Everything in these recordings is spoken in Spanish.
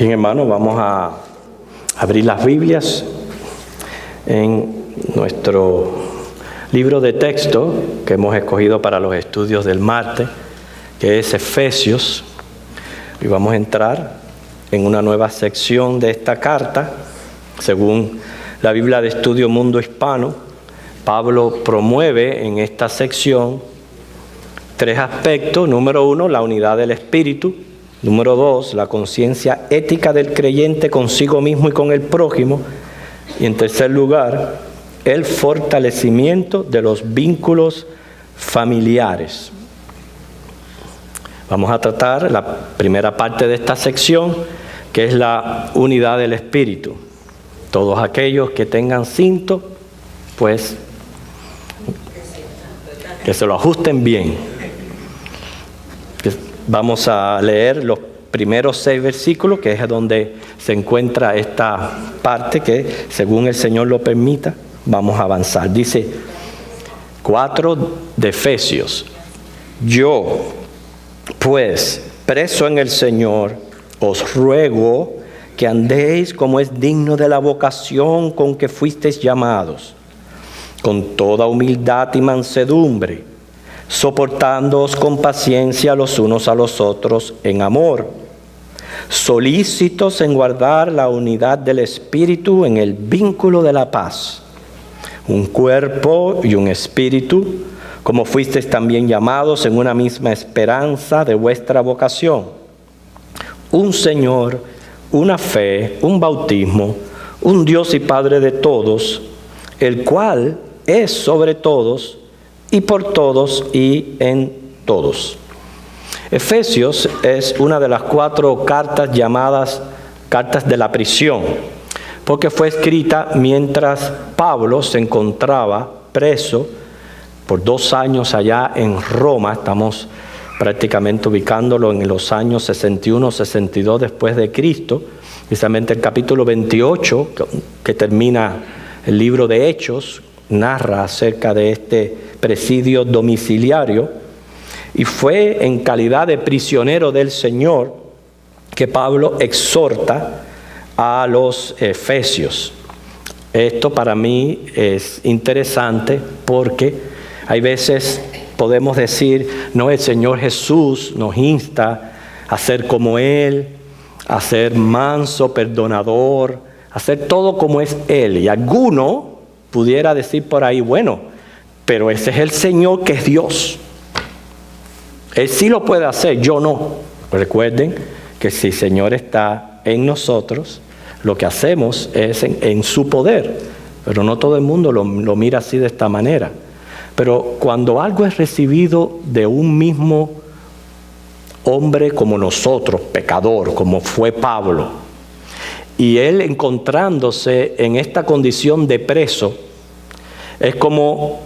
Bien, hermanos, vamos a abrir las Biblias en nuestro libro de texto que hemos escogido para los estudios del martes, que es Efesios. Y vamos a entrar en una nueva sección de esta carta. Según la Biblia de Estudio Mundo Hispano, Pablo promueve en esta sección tres aspectos. Número 1, la unidad del Espíritu. Número 2, la conciencia ética del creyente consigo mismo y con el prójimo. Y en tercer lugar, el fortalecimiento de los vínculos familiares. Vamos a tratar la primera parte de esta sección, que es la unidad del Espíritu. Todos aquellos que tengan cinto, pues que se lo ajusten bien. Vamos a leer los primeros 6 versículos, que es donde se encuentra esta parte que, según el Señor lo permita, vamos a avanzar. Dice 4 de Efesios: Yo, pues, preso en el Señor, os ruego que andéis como es digno de la vocación con que fuisteis llamados, con toda humildad y mansedumbre, soportándoos con paciencia los unos a los otros en amor, solícitos en guardar la unidad del Espíritu en el vínculo de la paz. Un cuerpo y un espíritu, como fuisteis también llamados en una misma esperanza de vuestra vocación. Un Señor, una fe, un bautismo, un Dios y Padre de todos, el cual es sobre todos, y por todos y en todos. Efesios es una de las 4 cartas llamadas cartas de la prisión, porque fue escrita mientras Pablo se encontraba preso por 2 años allá en Roma. Estamos prácticamente ubicándolo en los años 61-62 después de Cristo, precisamente el capítulo 28, que termina el libro de Hechos, narra acerca de este presidio domiciliario, y fue en calidad de prisionero del Señor que Pablo exhorta a los efesios. Esto para mí es interesante porque hay veces podemos decir, no, el Señor Jesús nos insta a ser como Él, a ser manso, perdonador, a hacer todo como es Él. Y alguno pudiera decir por ahí, bueno, pero ese es el Señor que es Dios. Él sí lo puede hacer, yo no. Recuerden que si el Señor está en nosotros, lo que hacemos es en su poder. Pero no todo el mundo lo mira así de esta manera. Pero cuando algo es recibido de un mismo hombre como nosotros, pecador, como fue Pablo, y él encontrándose en esta condición de preso, es como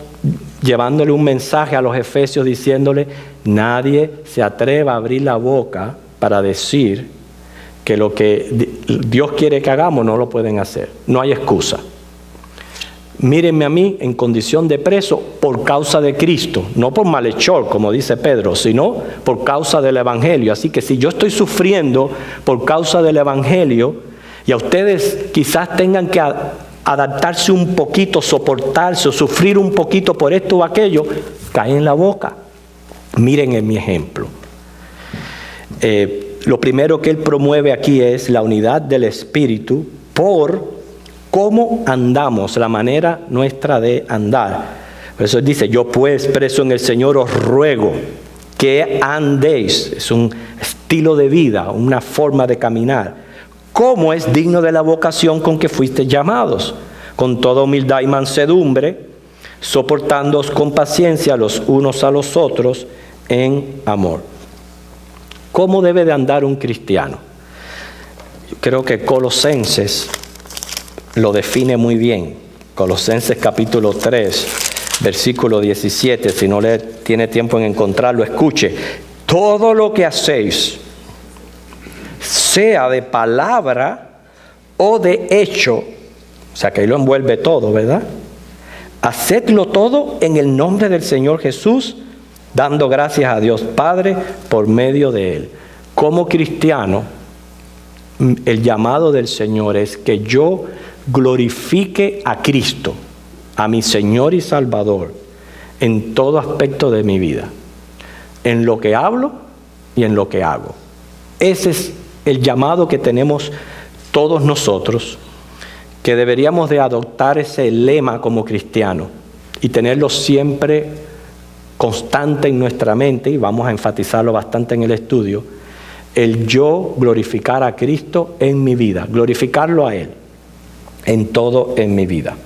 llevándole un mensaje a los efesios diciéndole, nadie se atreva a abrir la boca para decir que lo que Dios quiere que hagamos no lo pueden hacer. No hay excusa. Mírenme a mí en condición de preso por causa de Cristo, no por malhechor, como dice Pedro, sino por causa del Evangelio. Así que si yo estoy sufriendo por causa del Evangelio, y a ustedes quizás tengan que adaptarse un poquito, soportarse o sufrir un poquito por esto o aquello, caen en la boca. Miren en mi ejemplo. Lo primero que él promueve aquí es la unidad del Espíritu por cómo andamos, la manera nuestra de andar. Por eso él dice, yo pues preso en el Señor os ruego que andéis. Es un estilo de vida, una forma de caminar. Como es digno de la vocación con que fuisteis llamados, con toda humildad y mansedumbre, soportándoos con paciencia los unos a los otros en amor. ¿Cómo debe de andar un cristiano? Yo creo que Colosenses lo define muy bien. Colosenses capítulo 3, versículo 17. Si no le tiene tiempo en encontrarlo, escuche. Todo lo que hacéis, sea de palabra o de hecho, o sea que ahí lo envuelve todo, ¿verdad? Hacedlo todo en el nombre del Señor Jesús, dando gracias a Dios Padre por medio de Él. Como cristiano, el llamado del Señor es que yo glorifique a Cristo, a mi Señor y Salvador, en todo aspecto de mi vida, en lo que hablo y en lo que hago. Ese es el llamado que tenemos todos nosotros, que deberíamos de adoptar ese lema como cristianos y tenerlo siempre constante en nuestra mente, y vamos a enfatizarlo bastante en el estudio, el yo glorificar a Cristo en mi vida, glorificarlo a Él en todo en mi vida.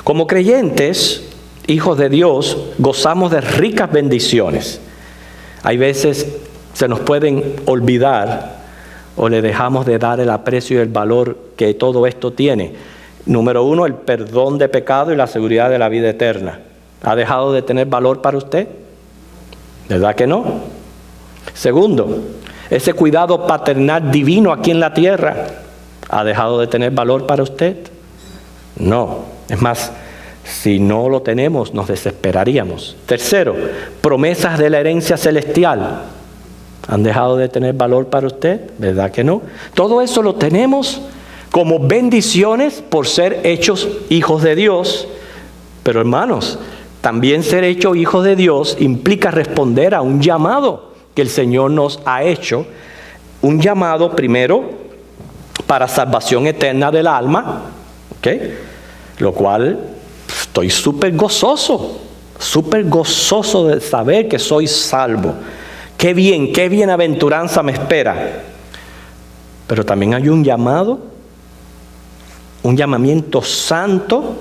Como creyentes, hijos de Dios, gozamos de ricas bendiciones. Hay veces se nos pueden olvidar o le dejamos de dar el aprecio y el valor que todo esto tiene. Número 1, el perdón de pecado y la seguridad de la vida eterna. ¿Ha dejado de tener valor para usted? ¿Verdad que no? Segundo, ese cuidado paternal divino aquí en la tierra, ¿ha dejado de tener valor para usted? No. Es más, si no lo tenemos, nos desesperaríamos. Tercero, promesas de la herencia celestial, ¿han dejado de tener valor para usted? ¿Verdad que no? Todo eso lo tenemos como bendiciones por ser hechos hijos de Dios. Pero hermanos, también ser hecho hijos de Dios implica responder a un llamado que el Señor nos ha hecho. Un llamado primero para salvación eterna del alma, ¿ok? Lo cual estoy súper gozoso de saber que soy salvo. Qué bien, qué bienaventuranza me espera. Pero también hay un llamado, un llamamiento santo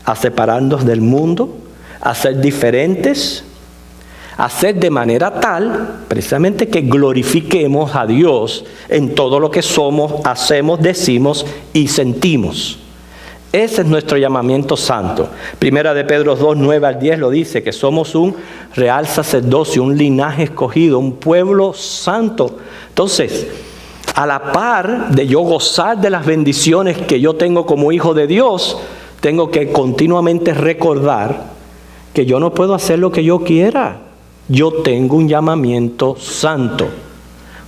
a separarnos del mundo, a ser diferentes, a ser de manera tal, precisamente, que glorifiquemos a Dios en todo lo que somos, hacemos, decimos y sentimos. Ese es nuestro llamamiento santo. Primera de Pedro 2, 9 al 10 lo dice, que somos un real sacerdocio, un linaje escogido, un pueblo santo. Entonces, a la par de yo gozar de las bendiciones que yo tengo como hijo de Dios, tengo que continuamente recordar que yo no puedo hacer lo que yo quiera. Yo tengo un llamamiento santo,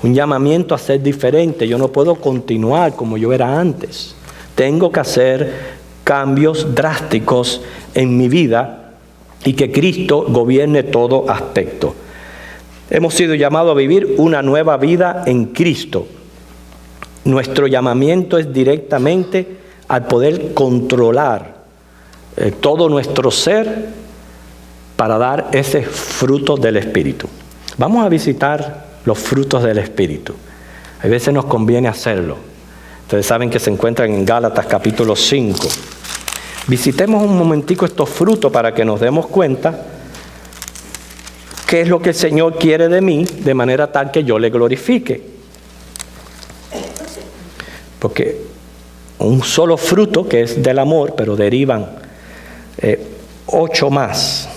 un llamamiento a ser diferente. Yo no puedo continuar como yo era antes. Tengo que hacer cambios drásticos en mi vida y que Cristo gobierne todo aspecto. Hemos sido llamados a vivir una nueva vida en Cristo. Nuestro llamamiento es directamente al poder controlar todo nuestro ser para dar ese fruto del Espíritu. Vamos a visitar los frutos del Espíritu. A veces nos conviene hacerlo. Ustedes saben que se encuentran en Gálatas capítulo 5. Visitemos un momentico estos frutos para que nos demos cuenta qué es lo que el Señor quiere de mí, de manera tal que yo le glorifique. Porque un solo fruto, que es del amor, pero derivan 8 más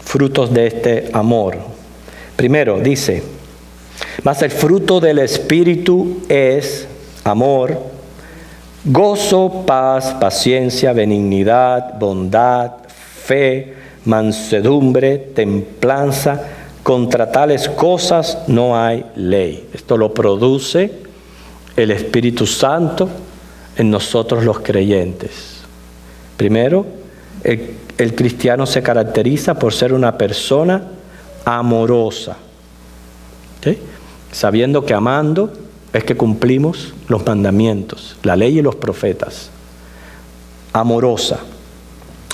frutos de este amor. Primero dice, mas el fruto del Espíritu es amor, gozo, paz, paciencia, benignidad, bondad, fe, mansedumbre, templanza. Contra tales cosas no hay ley. Esto lo produce el Espíritu Santo en nosotros los creyentes. Primero, el cristiano se caracteriza por ser una persona amorosa. ¿Sí? Sabiendo que amando es que cumplimos los mandamientos, la ley y los profetas. Amorosa.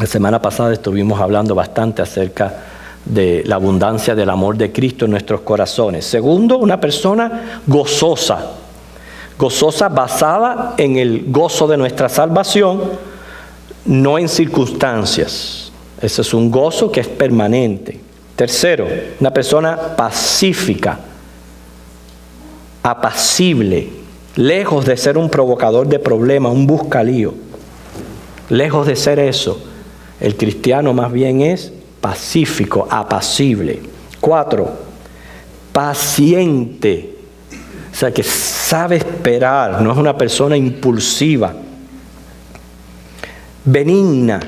La semana pasada estuvimos hablando bastante acerca de la abundancia del amor de Cristo en nuestros corazones. Segundo, una persona gozosa. Gozosa basada en el gozo de nuestra salvación, no en circunstancias. Ese es un gozo que es permanente. Tercero, una persona pacífica, apacible, lejos de ser un provocador de problemas, un buscalío. Lejos de ser eso, el cristiano más bien es pacífico, apacible. 4, paciente. O sea, que sabe esperar, no es una persona impulsiva. Benigna,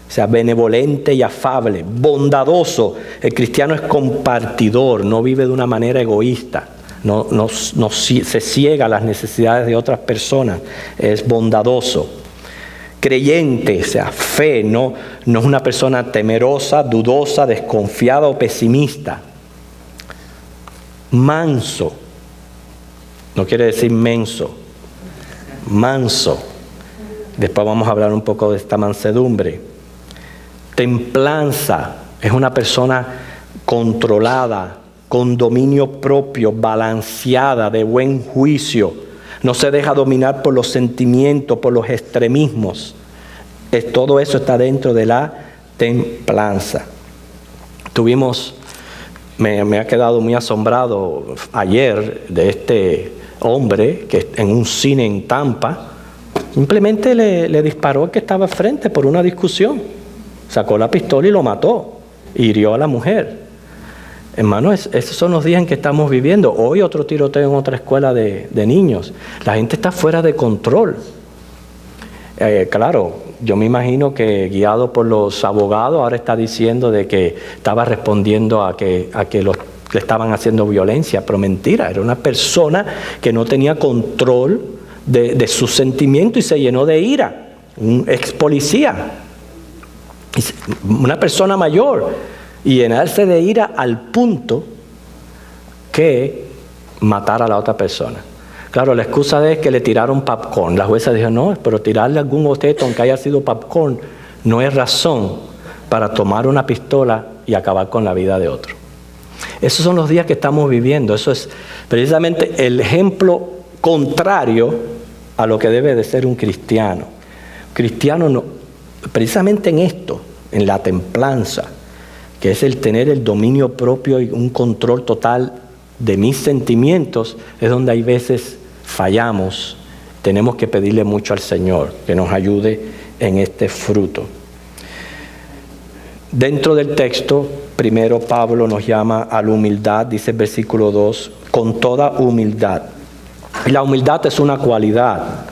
o sea, benevolente y afable. Bondadoso, el cristiano es compartidor, no vive de una manera egoísta. no se ciega a las necesidades de otras personas, es bondadoso. Creyente, o sea, fe, no es una persona temerosa, dudosa, desconfiada o pesimista. Manso, no quiere decir menso, manso. Después vamos a hablar un poco de esta mansedumbre. Templanza, es una persona controlada, con dominio propio, balanceada, de buen juicio. No se deja dominar por los sentimientos, por los extremismos. Todo eso está dentro de la templanza. Me ha quedado muy asombrado ayer de este hombre que en un cine en Tampa, simplemente le disparó al que estaba al frente por una discusión. Sacó la pistola y lo mató. Hirió a la mujer. Hermano, esos son los días en que estamos viviendo. Hoy otro tiroteo en otra escuela de niños. La gente está fuera de control. Claro, yo me imagino que guiado por los abogados ahora está diciendo de que estaba respondiendo a que le estaban haciendo violencia, pero mentira, era una persona que no tenía control de sus sentimientos y se llenó de ira. Un ex policía, una persona mayor, y llenarse de ira al punto que matar a la otra persona. Claro, la excusa es que le tiraron popcorn. La jueza dijo, no, pero tirarle algún objeto aunque haya sido popcorn no es razón para tomar una pistola y acabar con la vida de otro. Esos son los días que estamos viviendo. Eso es precisamente el ejemplo contrario a lo que debe de ser un cristiano. Cristiano no, precisamente en esto, en la templanza, que es el tener el dominio propio y un control total de mis sentimientos, es donde hay veces fallamos. Tenemos que pedirle mucho al Señor que nos ayude en este fruto. Dentro del texto, primero Pablo nos llama a la humildad, dice el versículo 2, con toda humildad. Y la humildad es una cualidad.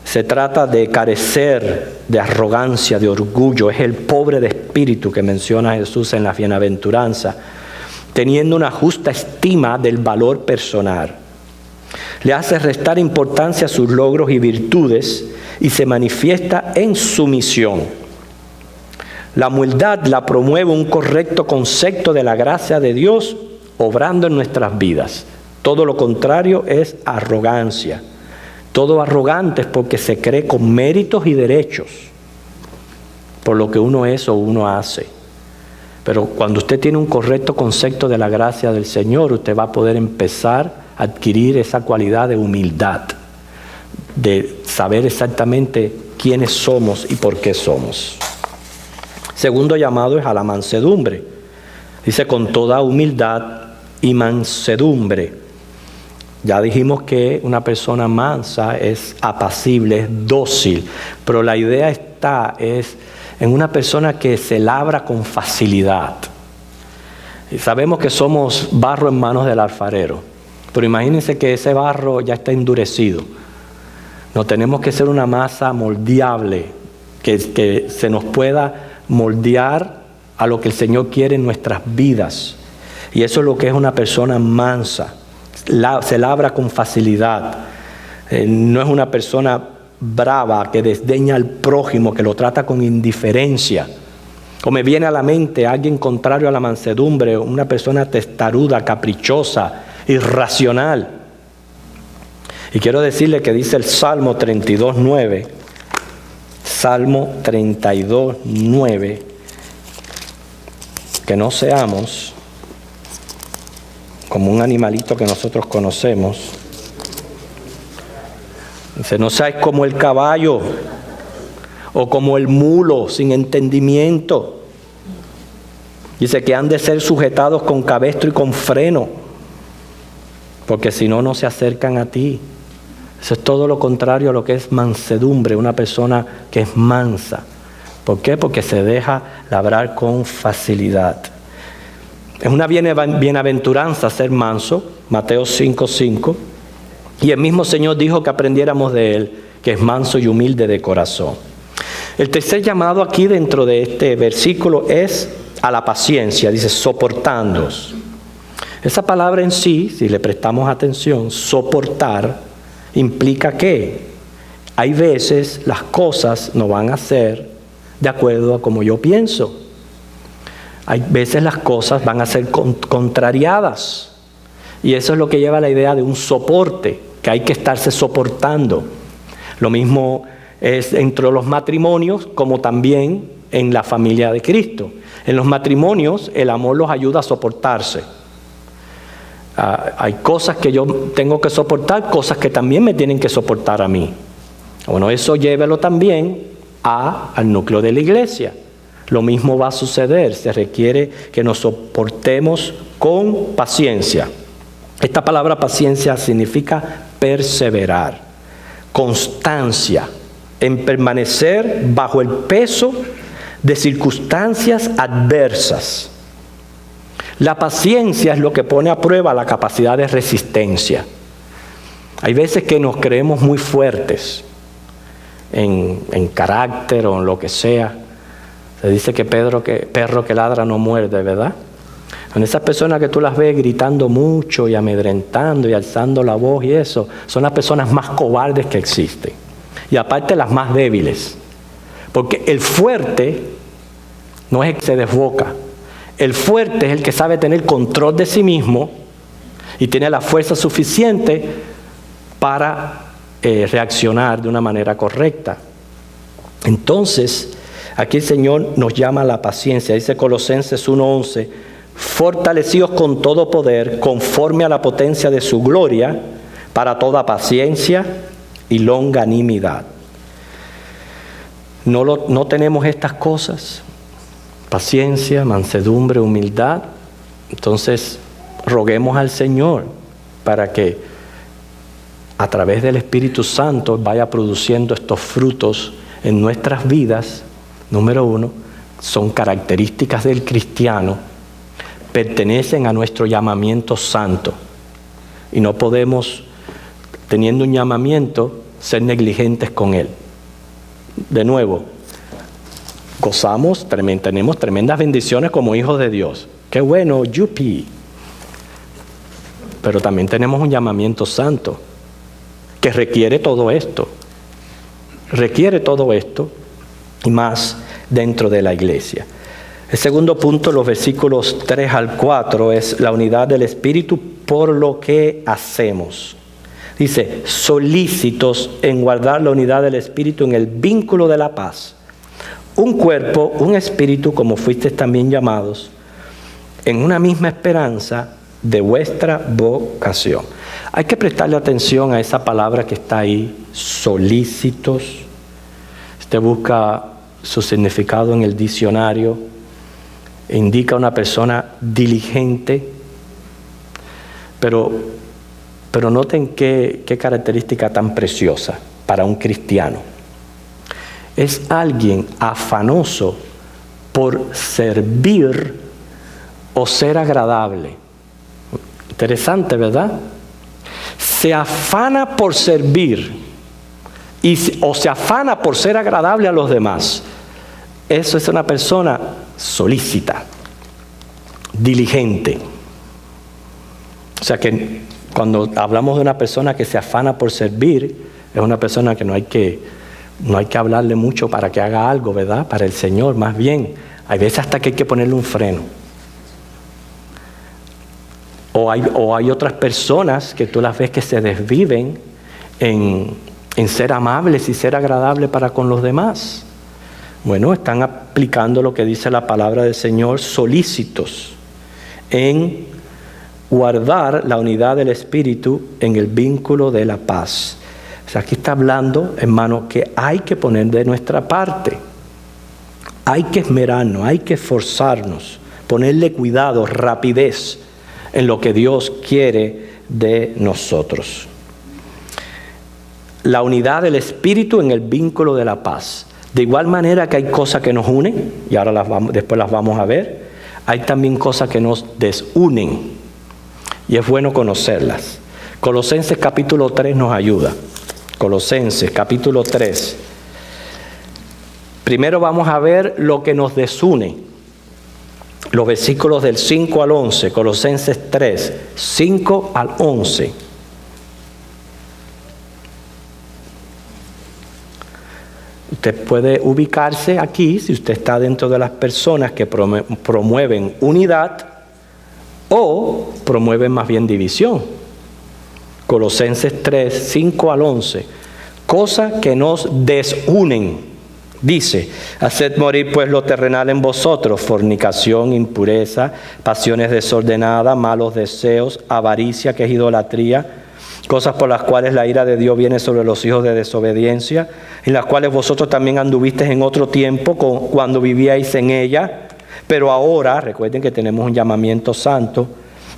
Se trata de carecer de arrogancia, de orgullo. Es el pobre de espíritu que menciona Jesús en la bienaventuranza, teniendo una justa estima del valor personal. Le hace restar importancia a sus logros y virtudes y se manifiesta en sumisión. La humildad la promueve un correcto concepto de la gracia de Dios obrando en nuestras vidas. Todo lo contrario es arrogancia. Todo arrogante es porque se cree con méritos y derechos por lo que uno es o uno hace. Pero cuando usted tiene un correcto concepto de la gracia del Señor, usted va a poder empezar a adquirir esa cualidad de humildad, de saber exactamente quiénes somos y por qué somos. Segundo llamado es a la mansedumbre. Dice con toda humildad y mansedumbre. Ya dijimos que una persona mansa es apacible, es dócil, pero la idea es en una persona que se labra con facilidad. Y sabemos que somos barro en manos del alfarero, pero imagínense que ese barro ya está endurecido. No tenemos que ser una masa moldeable, que se nos pueda moldear a lo que el Señor quiere en nuestras vidas. Y eso es lo que es una persona mansa. Se labra con facilidad. No es una persona brava que desdeña al prójimo, que lo trata con indiferencia. O me viene a la mente alguien contrario a la mansedumbre, una persona testaruda, caprichosa, irracional. Y quiero decirle que dice el Salmo 32:9, Salmo 32:9, que no seamos como un animalito que nosotros conocemos. Dice, no seáis como el caballo o como el mulo sin entendimiento. Dice que han de ser sujetados con cabestro y con freno, porque si no, no se acercan a ti. Eso es todo lo contrario a lo que es mansedumbre, una persona que es mansa. ¿Por qué? Porque se deja labrar con facilidad. Es una bienaventuranza ser manso, Mateo 5:5. Y el mismo Señor dijo que aprendiéramos de Él, que es manso y humilde de corazón. El tercer llamado aquí dentro de este versículo es a la paciencia. Dice, soportándoos. Esa palabra en sí, si le prestamos atención, soportar, implica que hay veces las cosas no van a ser de acuerdo a como yo pienso. Hay veces las cosas van a ser contrariadas. Y eso es lo que lleva a la idea de un soporte, que hay que estarse soportando. Lo mismo es entre los matrimonios como también en la familia de Cristo. En los matrimonios el amor los ayuda a soportarse. Hay cosas que yo tengo que soportar, cosas que también me tienen que soportar a mí. Bueno, eso llévelo también al núcleo de la iglesia. Lo mismo va a suceder, se requiere que nos soportemos con paciencia. Esta palabra paciencia significa perseverar, constancia, en permanecer bajo el peso de circunstancias adversas. La paciencia es lo que pone a prueba la capacidad de resistencia. Hay veces que nos creemos muy fuertes en carácter o en lo que sea. Se dice que perro que ladra no muerde, ¿verdad? Con esas personas que tú las ves gritando mucho y amedrentando y alzando la voz y eso, son las personas más cobardes que existen. Y aparte las más débiles. Porque el fuerte no es el que se desboca. El fuerte es el que sabe tener control de sí mismo y tiene la fuerza suficiente para reaccionar de una manera correcta. Entonces, aquí el Señor nos llama a la paciencia. Dice Colosenses 1:11, fortalecidos con todo poder, conforme a la potencia de su gloria, para toda paciencia y longanimidad. ¿No tenemos estas cosas? Paciencia, mansedumbre, humildad. Entonces, roguemos al Señor para que a través del Espíritu Santo vaya produciendo estos frutos en nuestras vidas. Número 1, son características del cristiano, pertenecen a nuestro llamamiento santo. Y no podemos, teniendo un llamamiento, ser negligentes con él. De nuevo, tenemos tremendas bendiciones como hijos de Dios. ¡Qué bueno, yupi! Pero también tenemos un llamamiento santo que requiere todo esto. Requiere todo esto y más dentro de la iglesia. El segundo punto, los versículos 3 al 4, es la unidad del Espíritu por lo que hacemos. Dice, solícitos en guardar la unidad del Espíritu en el vínculo de la paz. Un cuerpo, un espíritu, como fuisteis también llamados, en una misma esperanza de vuestra vocación. Hay que prestarle atención a esa palabra que está ahí, solícitos. Usted busca su significado en el diccionario. Indica una persona diligente. Pero noten qué característica tan preciosa para un cristiano. Es alguien afanoso por servir o ser agradable. Interesante, ¿verdad? Se afana por servir o se afana por ser agradable a los demás. Eso es una persona solícita, diligente. O sea que cuando hablamos de una persona que se afana por servir, es una persona que no hay que hablarle mucho para que haga algo, ¿verdad? Para el Señor, más bien. Hay veces hasta que hay que ponerle un freno. O hay otras personas que tú las ves que se desviven en ser amables y ser agradables para con los demás. Bueno, están aplicando lo que dice la palabra del Señor, solícitos en guardar la unidad del Espíritu en el vínculo de la paz. O sea, aquí está hablando, hermano, que hay que poner de nuestra parte. Hay que esmerarnos, hay que esforzarnos, ponerle cuidado, rapidez en lo que Dios quiere de nosotros. La unidad del Espíritu en el vínculo de la paz. De igual manera que hay cosas que nos unen, y ahora después las vamos a ver, hay también cosas que nos desunen, y es bueno conocerlas. Colosenses capítulo 3 nos ayuda. Colosenses capítulo 3. Primero vamos a ver lo que nos desune. los versículos del 5 al 11, Colosenses 3, 5 al 11. Usted puede ubicarse aquí si usted está dentro de las personas que promueven unidad o promueven más bien división. Colosenses 3, 5 al 11. Cosas que nos desunen. Dice, haced morir pues lo terrenal en vosotros, fornicación, impureza, pasiones desordenadas, malos deseos, avaricia, que es idolatría, cosas por las cuales la ira de Dios viene sobre los hijos de desobediencia, en las cuales vosotros también anduvisteis en otro tiempo cuando vivíais en ella, pero ahora, recuerden que tenemos un llamamiento santo,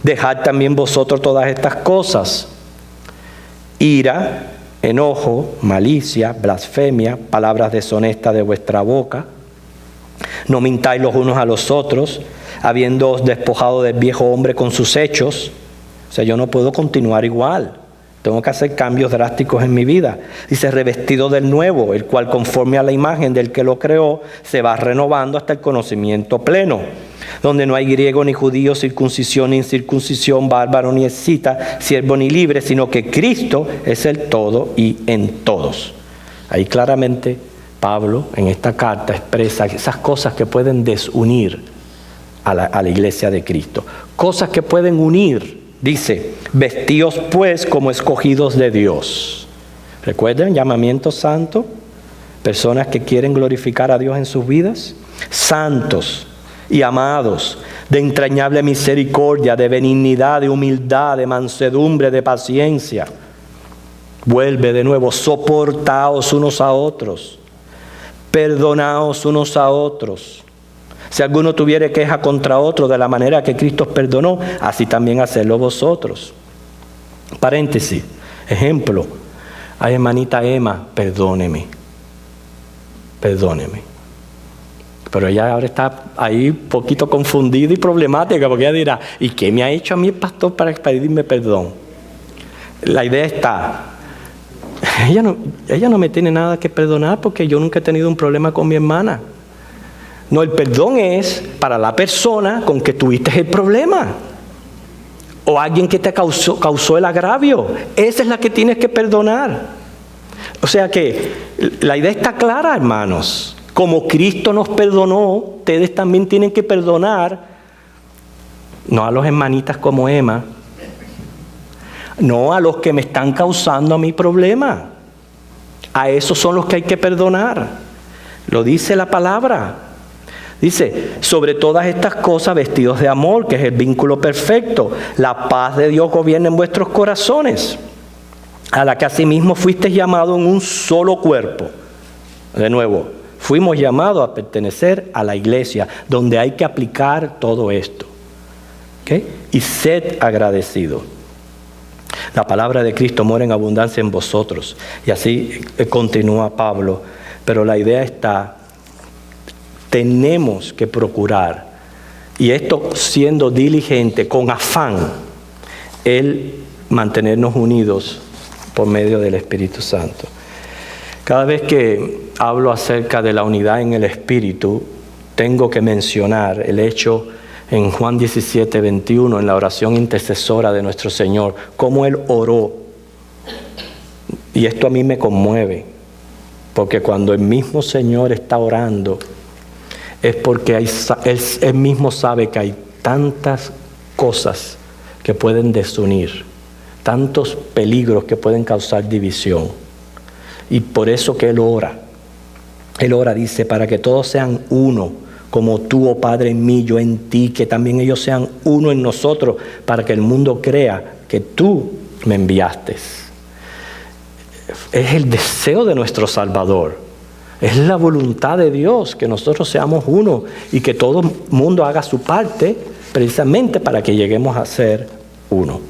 dejad también vosotros todas estas cosas: ira, enojo, malicia, blasfemia, palabras deshonestas de vuestra boca. No mintáis los unos a los otros, habiéndoos despojado del viejo hombre con sus hechos. O sea, yo no puedo continuar igual. Tengo que hacer cambios drásticos en mi vida. Dice, revestido del nuevo, el cual conforme a la imagen del que lo creó, se va renovando hasta el conocimiento pleno, donde no hay griego ni judío, circuncisión ni incircuncisión, bárbaro ni escita, siervo ni libre, sino que Cristo es el todo y en todos. Ahí claramente Pablo en esta carta expresa esas cosas que pueden desunir a la iglesia de Cristo. Cosas que pueden unir. Dice, vestíos pues como escogidos de Dios. ¿Recuerdan? Llamamiento santo. Personas que quieren glorificar a Dios en sus vidas. Santos y amados, de entrañable misericordia, de benignidad, de humildad, de mansedumbre, de paciencia. Vuelve de nuevo, soportaos unos a otros, perdonaos unos a otros. Si alguno tuviere queja contra otro, de la manera que Cristo os perdonó, así también hacedlo vosotros. Paréntesis, ejemplo, ay, hermanita Emma, perdóneme. Pero ella ahora está ahí un poquito confundida y problemática, porque ella dirá, ¿y qué me ha hecho a mí el pastor para pedirme perdón? La idea está, ella no me tiene nada que perdonar porque yo nunca he tenido un problema con mi hermana. No, el perdón es para la persona con que tuviste el problema. O alguien que te causó el agravio. Esa es la que tienes que perdonar. O sea que la idea está clara, hermanos. Como Cristo nos perdonó, ustedes también tienen que perdonar, no a los hermanitas como Emma, no a los que me están causando a mi problema. A esos son los que hay que perdonar. Lo dice la palabra. Dice, sobre todas estas cosas vestidos de amor, que es el vínculo perfecto. La paz de Dios gobierna en vuestros corazones, a la que asimismo fuisteis llamados en un solo cuerpo. De nuevo, fuimos llamados a pertenecer a la iglesia, donde hay que aplicar todo esto. ¿Okay? Y sed agradecidos. La palabra de Cristo mora en abundancia en vosotros. Y así continúa Pablo. Pero la idea está, tenemos que procurar, y esto siendo diligente, con afán, el mantenernos unidos por medio del Espíritu Santo. Cada vez que hablo acerca de la unidad en el Espíritu, tengo que mencionar el hecho en Juan 17, 21, en la oración intercesora de nuestro Señor, cómo Él oró. Y esto a mí me conmueve, porque cuando el mismo Señor está orando, es porque Él mismo sabe que hay tantas cosas que pueden desunir, tantos peligros que pueden causar división. Y por eso que Él ora. Él ora, dice, para que todos sean uno, como tú, oh Padre, en mí, yo en ti, que también ellos sean uno en nosotros, para que el mundo crea que tú me enviaste. Es el deseo de nuestro Salvador. Es la voluntad de Dios que nosotros seamos uno y que todo el mundo haga su parte precisamente para que lleguemos a ser uno.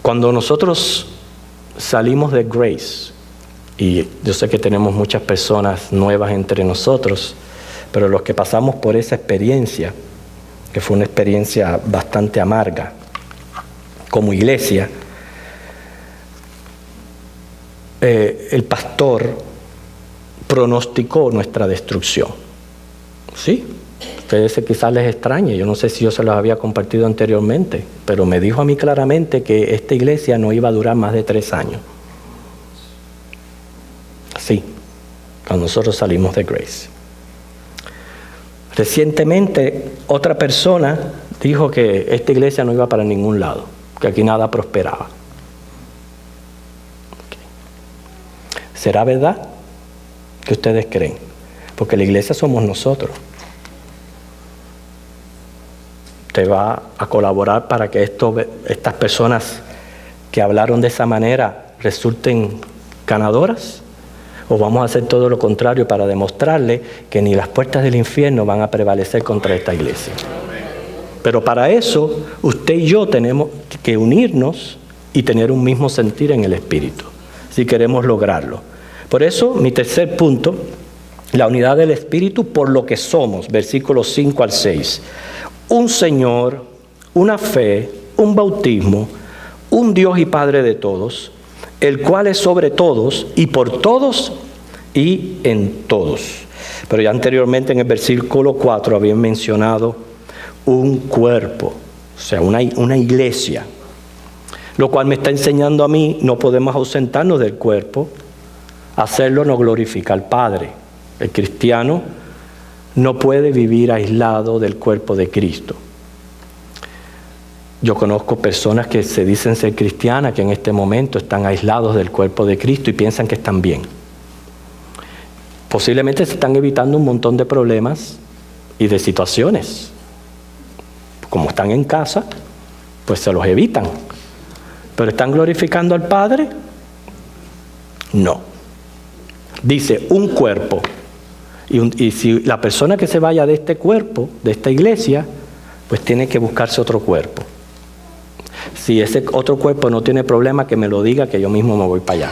Cuando nosotros salimos de Grace, y yo sé que tenemos muchas personas nuevas entre nosotros, pero los que pasamos por esa experiencia, que fue una experiencia bastante amarga, como iglesia, el pastor pronosticó nuestra destrucción. ¿Sí? Ustedes quizás les extrañe, yo no sé si yo se los había compartido anteriormente, pero me dijo a mí claramente que esta iglesia no iba a durar más de 3 años. Sí, cuando nosotros salimos de Grace. Recientemente, otra persona dijo que esta iglesia no iba para ningún lado, que aquí nada prosperaba. ¿Será verdad? ¿Qué ustedes creen? Porque la iglesia somos nosotros. ¿Usted va a colaborar para que estas personas que hablaron de esa manera resulten ganadoras? ¿O vamos a hacer todo lo contrario para demostrarle que ni las puertas del infierno van a prevalecer contra esta iglesia? Pero para eso, usted y yo tenemos que unirnos y tener un mismo sentir en el Espíritu, si queremos lograrlo. Por eso, mi tercer punto, la unidad del Espíritu por lo que somos, versículos 5 al 6. Un Señor, una fe, un bautismo, un Dios y Padre de todos, el cual es sobre todos y por todos y en todos. Pero ya anteriormente en el versículo 4 habían mencionado un cuerpo, o sea, una iglesia, lo cual me está enseñando a mí, no podemos ausentarnos del cuerpo. Hacerlo no glorifica al Padre. El cristiano no puede vivir aislado del cuerpo de Cristo. Yo conozco personas que se dicen ser cristianas, que en este momento están aislados del cuerpo de Cristo y piensan que están bien. Posiblemente se están evitando un montón de problemas y de situaciones. Como están en casa, pues se los evitan. ¿Pero están glorificando al Padre? No. Dice, un cuerpo. Y si la persona que se vaya de este cuerpo, de esta iglesia, pues tiene que buscarse otro cuerpo. Si ese otro cuerpo no tiene problema, que me lo diga, que yo mismo me voy para allá.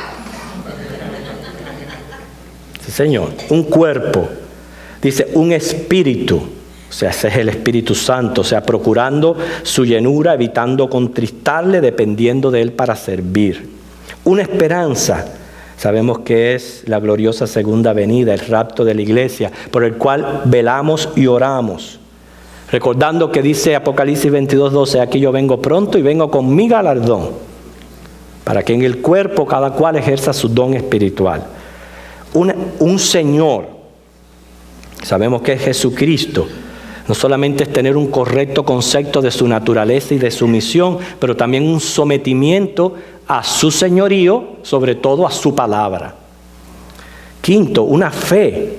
Sí, Señor. Un cuerpo. Dice, un espíritu. O sea, ese es el Espíritu Santo. O sea, procurando su llenura, evitando contristarle, dependiendo de Él para servir. Una esperanza. Sabemos que es la gloriosa segunda venida, el rapto de la iglesia, por el cual velamos y oramos. Recordando que dice Apocalipsis 22:12, aquí yo vengo pronto y vengo con mi galardón, para que en el cuerpo cada cual ejerza su don espiritual. Un Señor, sabemos que es Jesucristo. No solamente es tener un correcto concepto de su naturaleza y de su misión, pero también un sometimiento a su señorío, sobre todo a su palabra. Quinto, una fe,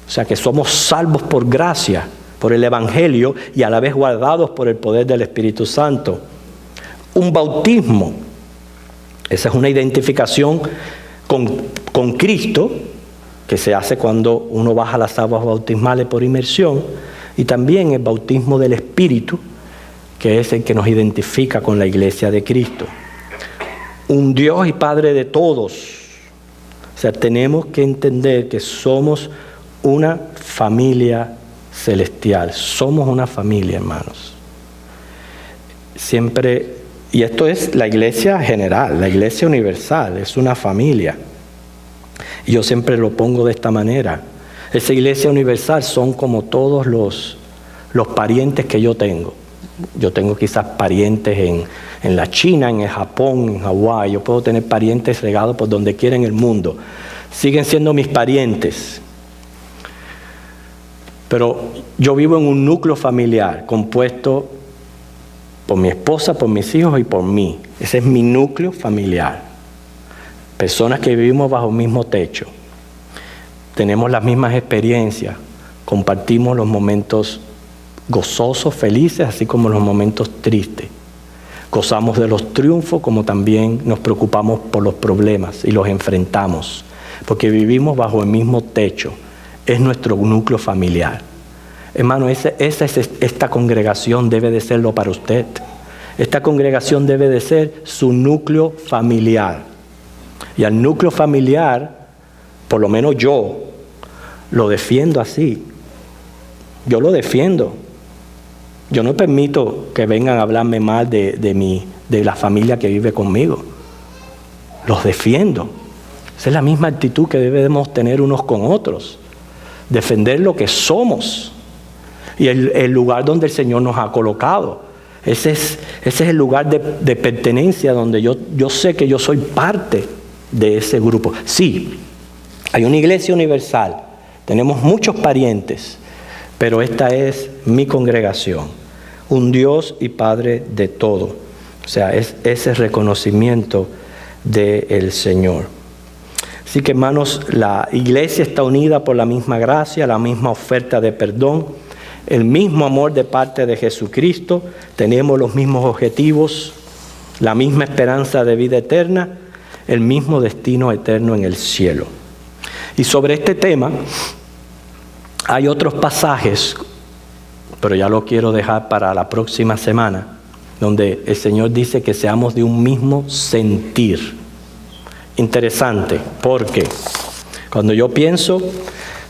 o sea que somos salvos por gracia, por el Evangelio y a la vez guardados por el poder del Espíritu Santo. Un bautismo, esa es una identificación con Cristo, que se hace cuando uno baja las aguas bautismales por inmersión, y también el bautismo del Espíritu, que es el que nos identifica con la iglesia de Cristo. Un Dios y Padre de todos. O sea, tenemos que entender que somos una familia celestial. Somos una familia, hermanos. Siempre, y esto es la iglesia general, la iglesia universal, es una familia. Y yo siempre lo pongo de esta manera. Esa iglesia universal son como todos los parientes que yo tengo. Yo tengo quizás parientes en la China, en el Japón, en Hawái. Yo puedo tener parientes regados por donde quiera en el mundo. Siguen siendo mis parientes. Pero yo vivo en un núcleo familiar compuesto por mi esposa, por mis hijos y por mí. Ese es mi núcleo familiar. Personas que vivimos bajo el mismo techo. Tenemos las mismas experiencias. Compartimos los momentos gozosos, felices, así como los momentos tristes. Gozamos de los triunfos, como también nos preocupamos por los problemas y los enfrentamos, porque vivimos bajo el mismo techo. Es nuestro núcleo familiar. Hermano, esta congregación debe de serlo para usted. Esta congregación debe de ser su núcleo familiar. Y al núcleo familiar, por lo menos yo, lo defiendo así. Yo lo defiendo. Yo no permito que vengan a hablarme mal de la familia que vive conmigo. Los defiendo. Esa es la misma actitud que debemos tener unos con otros. Defender lo que somos y el lugar donde el Señor nos ha colocado. Ese es el lugar de pertenencia donde yo sé que yo soy parte de ese grupo. Sí, hay una iglesia universal, tenemos muchos parientes, pero esta es mi congregación, un Dios y Padre de todo. O sea, es ese reconocimiento del Señor. Así que, hermanos, la iglesia está unida por la misma gracia, la misma oferta de perdón, el mismo amor de parte de Jesucristo, tenemos los mismos objetivos, la misma esperanza de vida eterna, el mismo destino eterno en el cielo. Y sobre este tema hay otros pasajes, pero ya lo quiero dejar para la próxima semana, donde el Señor dice que seamos de un mismo sentir. Interesante, porque cuando yo pienso,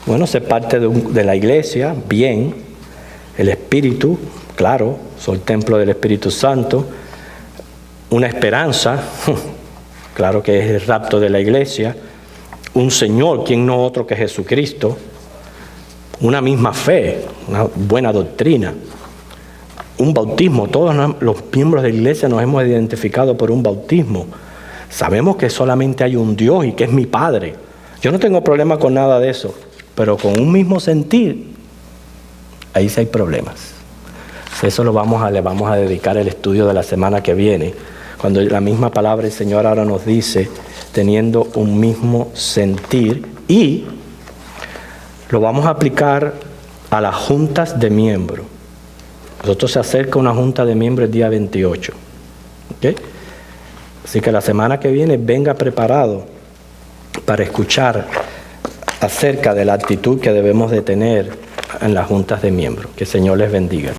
bueno, ser parte de la iglesia, bien, el Espíritu, claro, soy el templo del Espíritu Santo, una esperanza, claro que es el rapto de la iglesia, un Señor, ¿quién no otro que Jesucristo? Una misma fe, una buena doctrina, un bautismo. Todos los miembros de la iglesia nos hemos identificado por un bautismo. Sabemos que solamente hay un Dios y que es mi Padre. Yo no tengo problema con nada de eso, pero con un mismo sentir, ahí sí hay problemas. Eso le vamos a dedicar el estudio de la semana que viene, cuando la misma palabra del Señor ahora nos dice, teniendo un mismo sentir, y lo vamos a aplicar a las juntas de miembros. Nosotros se acerca una junta de miembros el día 28. ¿Okay? Así que la semana que viene venga preparado para escuchar acerca de la actitud que debemos de tener en las juntas de miembros. Que el Señor les bendiga.